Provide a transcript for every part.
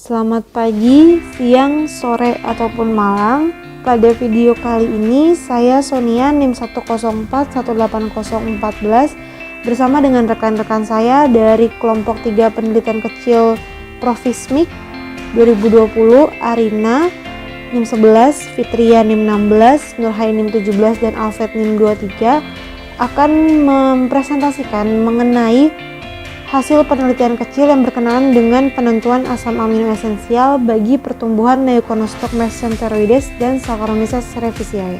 Selamat pagi, siang, sore, ataupun malam. Pada video kali ini, saya Sonia NIM 104180414 bersama dengan rekan-rekan saya dari kelompok 3 penelitian kecil Profismik 2020, Arina NIM 11, Fitria NIM 16, Nurhai NIM 17, dan Alfred NIM 23 akan mempresentasikan mengenai hasil penelitian kecil yang berkenaan dengan penentuan asam amino esensial bagi pertumbuhan Leuconostoc mesenteroides dan Saccharomyces cerevisiae.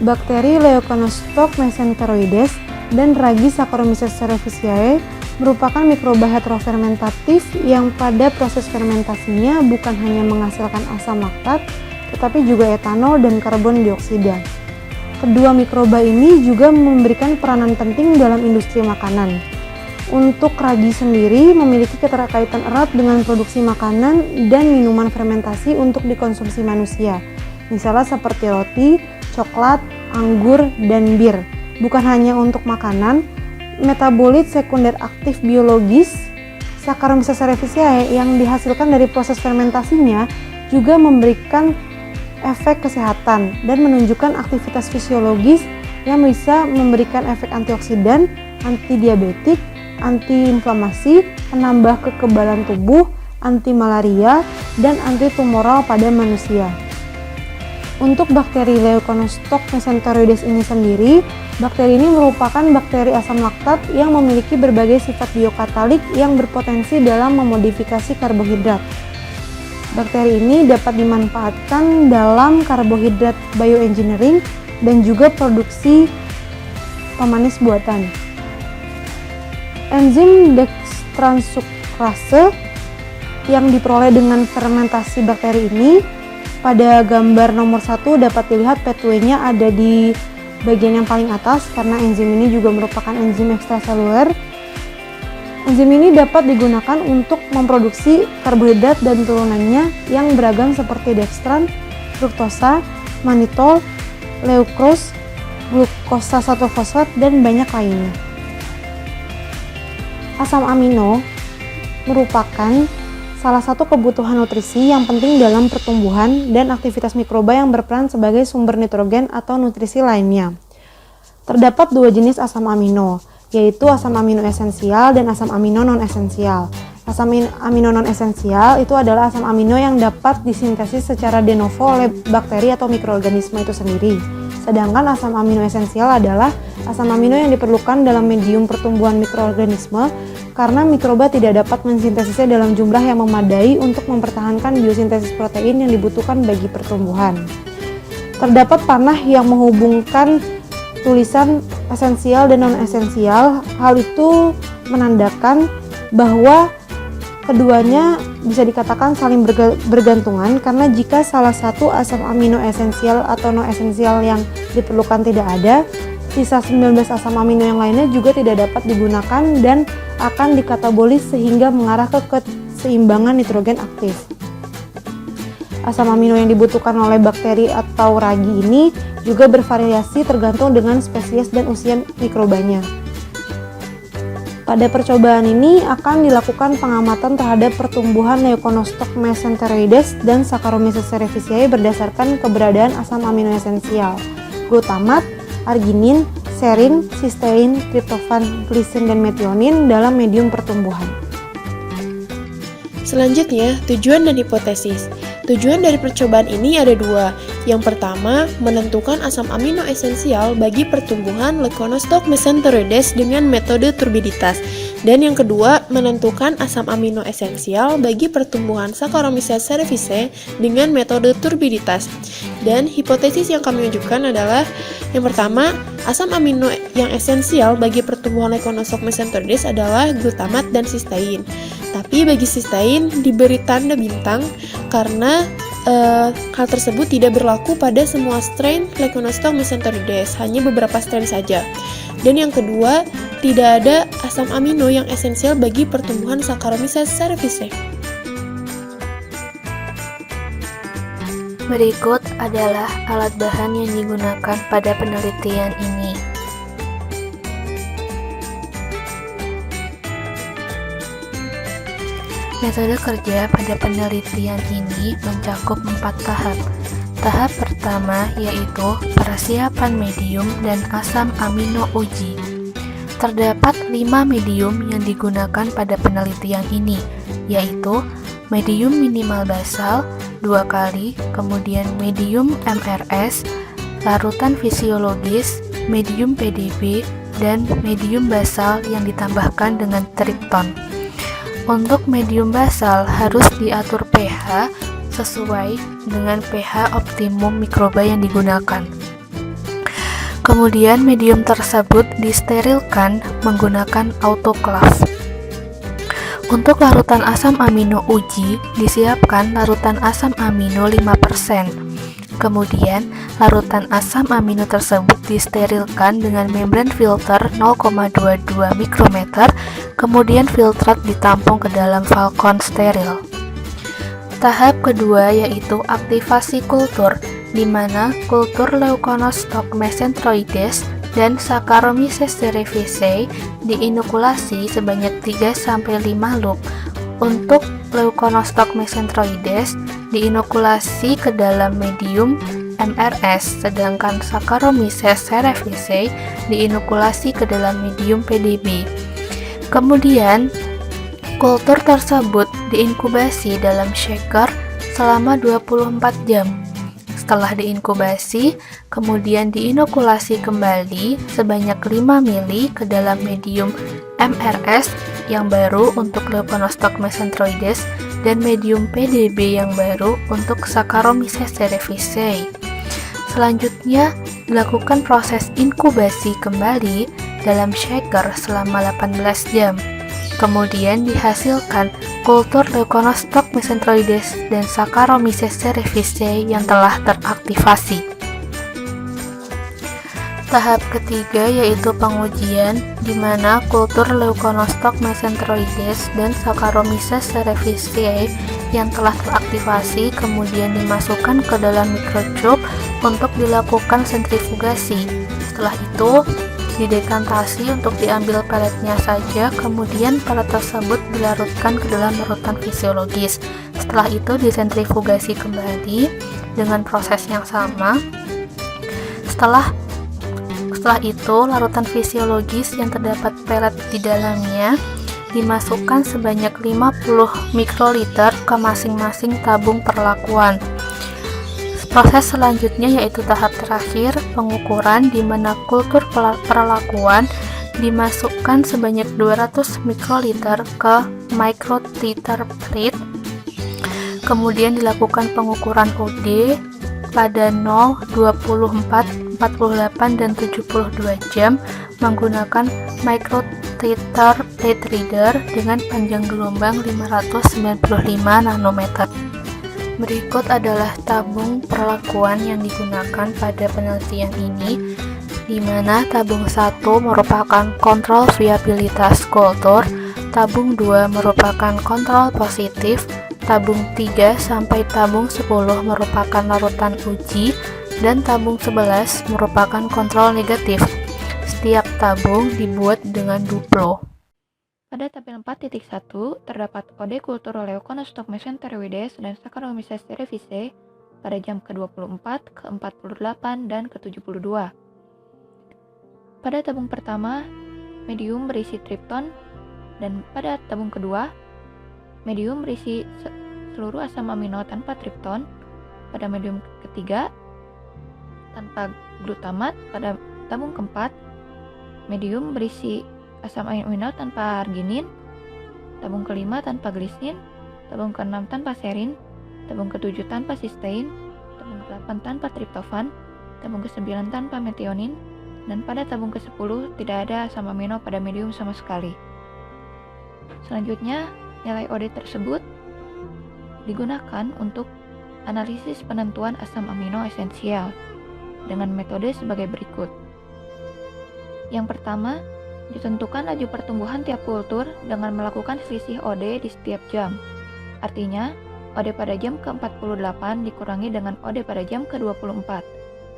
Bakteri Leuconostoc mesenteroides dan ragi Saccharomyces cerevisiae merupakan mikroba heterofermentatif yang pada proses fermentasinya bukan hanya menghasilkan asam laktat, tetapi juga etanol dan karbon dioksida. Kedua mikroba ini juga memberikan peranan penting dalam industri makanan. Untuk ragi sendiri memiliki keterkaitan erat dengan produksi makanan dan minuman fermentasi untuk dikonsumsi manusia, misalnya seperti roti, coklat, anggur, dan bir. Bukan hanya untuk makanan, metabolit sekunder aktif biologis Saccharomyces cerevisiae yang dihasilkan dari proses fermentasinya juga memberikan efek kesehatan dan menunjukkan aktivitas fisiologis yang bisa memberikan efek antioksidan, antidiabetik, antiinflamasi, penambah kekebalan tubuh, anti malaria, dan antitumoral pada manusia. Untuk bakteri Leuconostoc mesenteroides ini sendiri, bakteri ini merupakan bakteri asam laktat yang memiliki berbagai sifat biokatalik yang berpotensi dalam memodifikasi karbohidrat. Bakteri ini dapat dimanfaatkan dalam karbohidrat bioengineering dan juga produksi pemanis buatan. Enzim dextransukrase yang diperoleh dengan fermentasi bakteri ini, pada gambar nomor 1 dapat dilihat pathway-nya ada di bagian yang paling atas karena enzim ini juga merupakan enzim ekstraseluler. Enzim ini dapat digunakan untuk memproduksi karbohidrat dan turunannya yang beragam seperti dextran, fruktosa, manitol, leucrose, glukosa 1-fosfat, dan banyak lainnya. Asam amino merupakan salah satu kebutuhan nutrisi yang penting dalam pertumbuhan dan aktivitas mikroba yang berperan sebagai sumber nitrogen atau nutrisi lainnya. Terdapat dua jenis asam amino, yaitu asam amino esensial dan asam amino non-esensial. Asam amino non-esensial itu adalah asam amino yang dapat disintesis secara de novo oleh bakteri atau mikroorganisme itu sendiri. Sedangkan asam amino esensial adalah asam amino yang diperlukan dalam medium pertumbuhan mikroorganisme karena mikroba tidak dapat mensintesisnya dalam jumlah yang memadai untuk mempertahankan biosintesis protein yang dibutuhkan bagi pertumbuhan. Terdapat panah yang menghubungkan tulisan esensial dan non-esensial. Hal itu menandakan bahwa keduanya bisa dikatakan saling bergantungan karena jika salah satu asam amino esensial atau non-esensial yang diperlukan tidak ada, sisa 19 asam amino yang lainnya juga tidak dapat digunakan dan akan dikatabolis sehingga mengarah ke keseimbangan nitrogen aktif. Asam amino yang dibutuhkan oleh bakteri atau ragi ini juga bervariasi tergantung dengan spesies dan usia mikrobanya. Pada percobaan ini akan dilakukan pengamatan terhadap pertumbuhan Leuconostoc mesenteroides dan Saccharomyces cerevisiae berdasarkan keberadaan asam amino esensial, glutamat, arginin, serin, sistein, triptofan, glisin, dan metionin dalam medium pertumbuhan. Selanjutnya, tujuan dan hipotesis. Tujuan dari percobaan ini ada dua. Yang pertama, menentukan asam amino esensial bagi pertumbuhan Leuconostoc mesenteroides dengan metode turbiditas. Dan yang kedua, menentukan asam amino esensial bagi pertumbuhan Saccharomyces cerevisiae dengan metode turbiditas. Dan hipotesis yang kami ajukan adalah yang pertama, asam amino yang esensial bagi pertumbuhan Leuconostoc mesenteroides adalah glutamat dan sistein. Tapi bagi sistein diberi tanda bintang karena hal tersebut tidak berlaku pada semua strain Leuconostoc mesenteroides, hanya beberapa strain saja. Dan yang kedua, tidak ada asam amino yang esensial bagi pertumbuhan Saccharomyces cerevisiae. Berikut adalah alat bahan yang digunakan pada penelitian ini. Metode kerja pada penelitian ini mencakup 4 tahap. Tahap pertama yaitu persiapan medium dan asam amino uji. Terdapat 5 medium yang digunakan pada penelitian ini, yaitu medium minimal basal 2 kali, kemudian medium MRS, larutan fisiologis, medium PDB, dan medium basal yang ditambahkan dengan tripton. Untuk medium basal harus diatur pH sesuai dengan pH optimum mikroba yang digunakan. Kemudian medium tersebut disterilkan menggunakan autoclave. Untuk larutan asam amino uji, disiapkan larutan asam amino 5%. Kemudian, larutan asam amino tersebut disterilkan dengan membran filter 0,22 mikrometer, kemudian filtrat ditampung ke dalam falcon steril. Tahap kedua yaitu aktivasi kultur, di mana kultur Leuconostoc mesenteroides dan Saccharomyces cerevisiae diinokulasi sebanyak 3-5 loop. Untuk Leuconostoc mesenteroides diinokulasi ke dalam medium MRS, sedangkan Saccharomyces cerevisiae diinokulasi ke dalam medium PDB. Kemudian, kultur tersebut diinkubasi dalam shaker selama 24 jam. Setelah diinkubasi, kemudian diinokulasi kembali sebanyak 5 mili ke dalam medium MRS yang baru untuk Leuconostoc mesenteroides dan medium PDB yang baru untuk Saccharomyces cerevisiae. Selanjutnya, dilakukan proses inkubasi kembali dalam shaker selama 18 jam. Kemudian dihasilkan kultur Leuconostoc mesenteroides dan Saccharomyces cerevisiae yang telah teraktivasi. Tahap ketiga yaitu pengujian, di mana kultur Leuconostoc mesenteroides dan Saccharomyces cerevisiae yang telah teraktivasi kemudian dimasukkan ke dalam mikrotube untuk dilakukan sentrifugasi. Setelah itu, didekantasi untuk diambil peletnya saja, kemudian pelet tersebut dilarutkan ke dalam larutan fisiologis. Setelah itu disentrifugasi kembali dengan proses yang sama. Setelah itu, larutan fisiologis yang terdapat pelet di dalamnya dimasukkan sebanyak 50 mikroliter ke masing-masing tabung perlakuan. Proses selanjutnya yaitu tahap terakhir, pengukuran, di mana kultur perlakuan dimasukkan sebanyak 200 mikroliter ke microtiter plate. Kemudian dilakukan pengukuran OD pada 0, 24, 48, dan 72 jam menggunakan microtiter plate reader dengan panjang gelombang 595 nanometer. Berikut adalah tabung perlakuan yang digunakan pada penelitian ini, di mana tabung 1 merupakan kontrol viabilitas kultur, tabung 2 merupakan kontrol positif, tabung 3 sampai tabung 10 merupakan larutan uji, dan tabung 11 merupakan kontrol negatif. Setiap tabung dibuat dengan duplo. Pada tabel 4.1 terdapat OD kultur Leuconostoc mesenteroides dan Saccharomyces cerevisiae pada jam ke-24, ke-48, dan ke-72. Pada tabung pertama, medium berisi tripton, dan pada tabung kedua, medium berisi seluruh asam amino tanpa tripton. Pada medium ketiga, tanpa glutamat. Pada tabung keempat, medium berisi asam amino tanpa arginin, tabung kelima tanpa glisin, tabung keenam tanpa serin, tabung ketujuh tanpa sistein, tabung ke-8 tanpa triptofan, tabung ke-9 tanpa metionin, dan pada tabung ke-10 tidak ada asam amino pada medium sama sekali. Selanjutnya, nilai OD tersebut digunakan untuk analisis penentuan asam amino esensial dengan metode sebagai berikut. Yang pertama, ditentukan laju pertumbuhan tiap kultur dengan melakukan selisih OD di setiap jam. Artinya, OD pada jam ke-48 dikurangi dengan OD pada jam ke-24.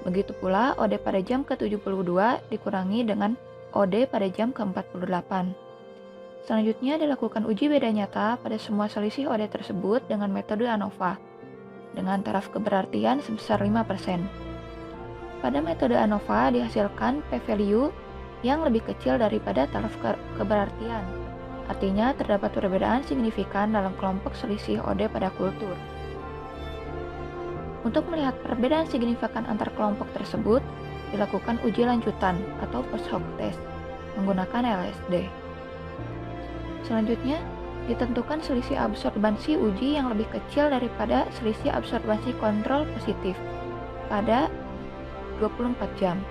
Begitu pula OD pada jam ke-72 dikurangi dengan OD pada jam ke-48. Selanjutnya dilakukan uji beda nyata pada semua selisih OD tersebut dengan metode ANOVA, dengan taraf keberartian sebesar 5%. Pada metode ANOVA dihasilkan p-value yang lebih kecil daripada taraf keberartian. Artinya terdapat perbedaan signifikan dalam kelompok selisih OD pada kultur. Untuk melihat perbedaan signifikan antar kelompok tersebut, dilakukan uji lanjutan atau post hoc test menggunakan LSD. Selanjutnya, ditentukan selisih absorbansi uji yang lebih kecil daripada selisih absorbansi kontrol positif pada 24 jam.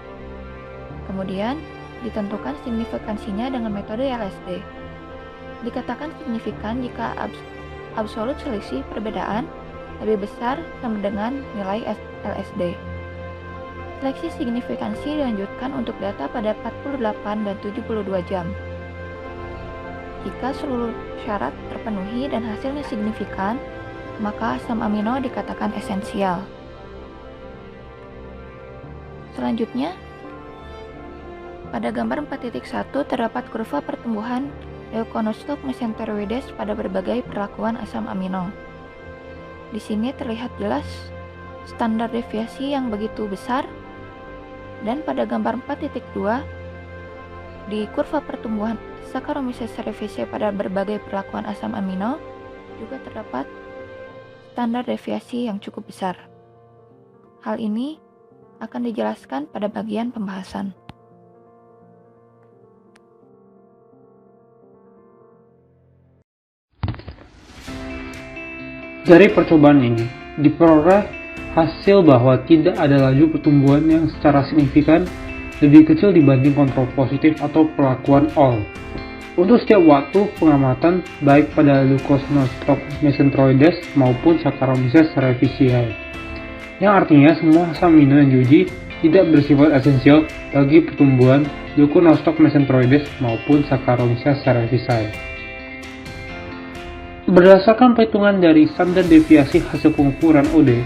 Kemudian, ditentukan signifikansinya dengan metode LSD. Dikatakan signifikan jika absolut selisih perbedaan lebih besar sama dengan nilai LSD. Seleksi signifikansi dilanjutkan untuk data pada 48 dan 72 jam. Jika seluruh syarat terpenuhi dan hasilnya signifikan, maka asam amino dikatakan esensial. Selanjutnya, pada gambar 4.1 terdapat kurva pertumbuhan leukonostoc mesenteroides pada berbagai perlakuan asam amino. Di sini terlihat jelas standar deviasi yang begitu besar, dan pada gambar 4.2 di kurva pertumbuhan Saccharomyces cerevisiae pada berbagai perlakuan asam amino juga terdapat standar deviasi yang cukup besar. Hal ini akan dijelaskan pada bagian pembahasan. Dari percobaan ini, diperoleh hasil bahwa tidak ada laju pertumbuhan yang secara signifikan lebih kecil dibanding kontrol positif atau perlakuan all. Untuk setiap waktu pengamatan, baik pada leukonostoc mesenteroides maupun Saccharomyces cerevisiae, yang artinya semua asam amino yang diuji tidak bersifat esensial bagi pertumbuhan leukonostoc mesenteroides maupun Saccharomyces cerevisiae. Berdasarkan perhitungan dari standar deviasi hasil pengukuran OD,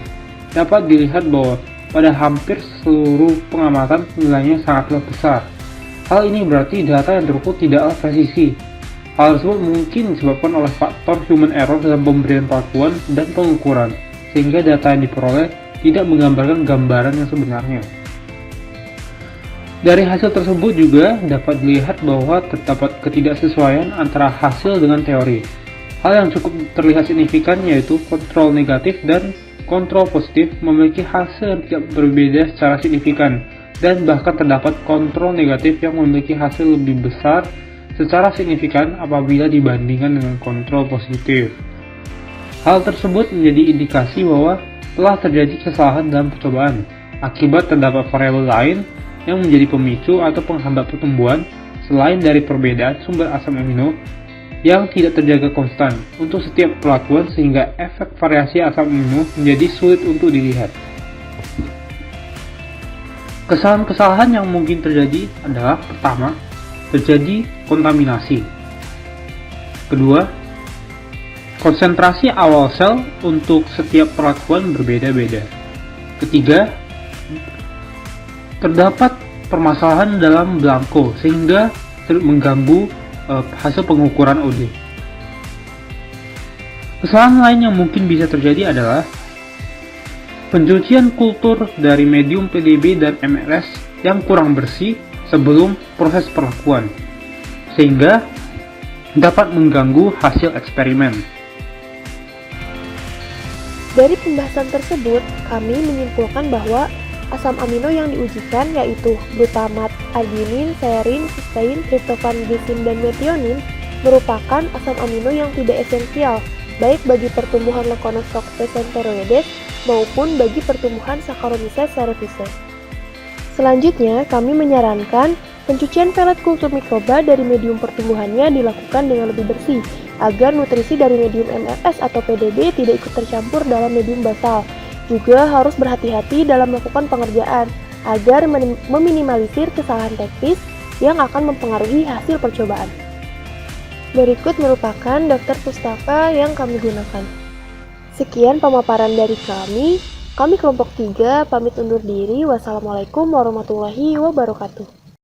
dapat dilihat bahwa pada hampir seluruh pengamatan nilainya sangatlah besar. Hal ini berarti data yang terukur tidaklah presisi. Hal tersebut mungkin disebabkan oleh faktor human error dalam pemberian perlakuan dan pengukuran, sehingga data yang diperoleh tidak menggambarkan gambaran yang sebenarnya. Dari hasil tersebut juga dapat dilihat bahwa terdapat ketidaksesuaian antara hasil dengan teori. Hal yang cukup terlihat signifikan yaitu kontrol negatif dan kontrol positif memiliki hasil yang tidak berbeda secara signifikan, dan bahkan terdapat kontrol negatif yang memiliki hasil lebih besar secara signifikan apabila dibandingkan dengan kontrol positif. Hal tersebut menjadi indikasi bahwa telah terjadi kesalahan dalam percobaan, akibat terdapat variabel lain yang menjadi pemicu atau penghambat pertumbuhan selain dari perbedaan sumber asam amino yang tidak terjaga konstan untuk setiap perlakuan, sehingga efek variasi asam amino menjadi sulit untuk dilihat. Kesalahan-kesalahan yang mungkin terjadi adalah: pertama, terjadi kontaminasi. Kedua, konsentrasi awal sel untuk setiap perlakuan berbeda-beda. Ketiga, terdapat permasalahan dalam blanko sehingga mengganggu hasil pengukuran OD. Kesalahan lain yang mungkin bisa terjadi adalah pencucian kultur dari medium PDB dan MLS yang kurang bersih sebelum proses perlakuan, sehingga dapat mengganggu hasil eksperimen. Dari pembahasan tersebut, kami menyimpulkan bahwa asam amino yang diujikan yaitu glutamat, arginin, serine, cysteine, tryptophan, glisin, dan methionine merupakan asam amino yang tidak esensial baik bagi pertumbuhan leukonostoc mesenteroides maupun bagi pertumbuhan Saccharomyces cerevisiae. Selanjutnya, kami menyarankan pencucian pelet kultur mikroba dari medium pertumbuhannya dilakukan dengan lebih bersih agar nutrisi dari medium MLS atau PDB tidak ikut tercampur dalam medium basal. Juga harus berhati-hati dalam melakukan pengerjaan agar meminimalisir kesalahan teknis yang akan mempengaruhi hasil percobaan. Berikut merupakan daftar pustaka yang kami gunakan. Sekian pemaparan dari kami kelompok 3 pamit undur diri. Wassalamualaikum warahmatullahi wabarakatuh.